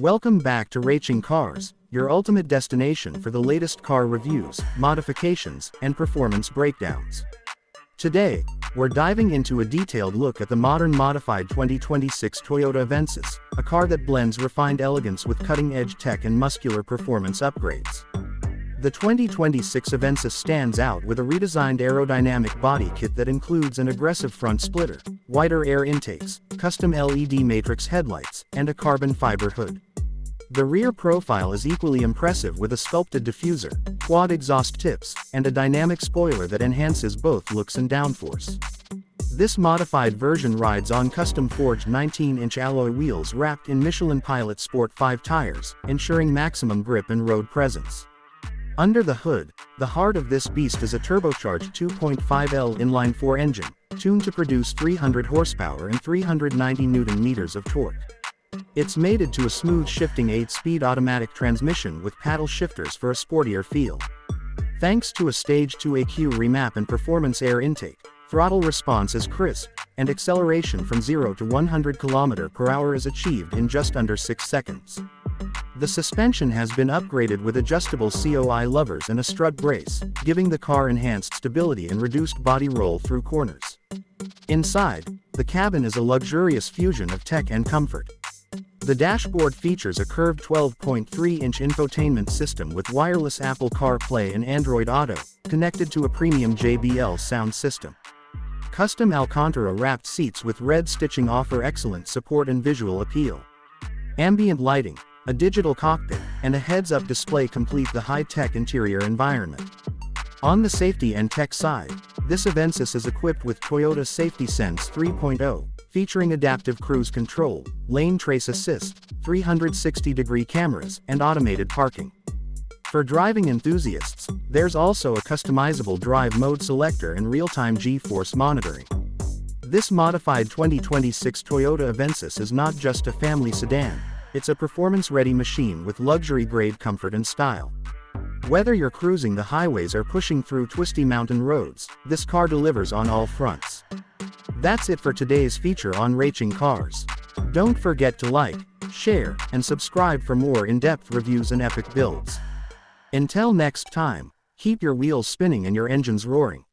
Welcome back to Raching Cars, your ultimate destination for the latest car reviews, modifications, and performance breakdowns. Today, we're diving into a detailed look at the modern modified 2026 Toyota Avensis, a car that blends refined elegance with cutting-edge tech and muscular performance upgrades. The 2026 Avensis stands out with a redesigned aerodynamic body kit that includes an aggressive front splitter, wider air intakes, custom LED matrix headlights, and a carbon fiber hood. The rear profile is equally impressive with a sculpted diffuser, quad exhaust tips, and a dynamic spoiler that enhances both looks and downforce. This modified version rides on custom-forged 19-inch alloy wheels wrapped in Michelin Pilot Sport 5 tires, ensuring maximum grip and road presence. Under the hood, the heart of this beast is a turbocharged 2.5L inline-4 engine, tuned to produce 300 horsepower and 390 Nm of torque. It's mated to a smooth shifting 8-speed automatic transmission with paddle shifters for a sportier feel. Thanks to a Stage 2 AQ remap and performance air intake, throttle response is crisp, and acceleration from 0 to 100 km/h is achieved in just under 6 seconds. The suspension has been upgraded with adjustable COI levers and a strut brace, giving the car enhanced stability and reduced body roll through corners. Inside, the cabin is a luxurious fusion of tech and comfort. The dashboard features a curved 12.3-inch infotainment system with wireless Apple CarPlay and Android Auto, connected to a premium JBL sound system. Custom Alcantara-wrapped seats with red stitching offer excellent support and visual appeal. Ambient lighting, a digital cockpit, and a heads-up display complete the high-tech interior environment. On the safety and tech side, this Avensis is equipped with Toyota Safety Sense 3.0, featuring adaptive cruise control, lane trace assist, 360-degree cameras, and automated parking. For driving enthusiasts, there's also a customizable drive mode selector and real-time G-force monitoring. This modified 2026 Toyota Avensis is not just a family sedan, it's a performance-ready machine with luxury-grade comfort and style. Whether you're cruising the highways or pushing through twisty mountain roads, this car delivers on all fronts. That's it for today's feature on Raching Cars. Don't forget to like, share, and subscribe for more in-depth reviews and epic builds. Until next time, keep your wheels spinning and your engines roaring.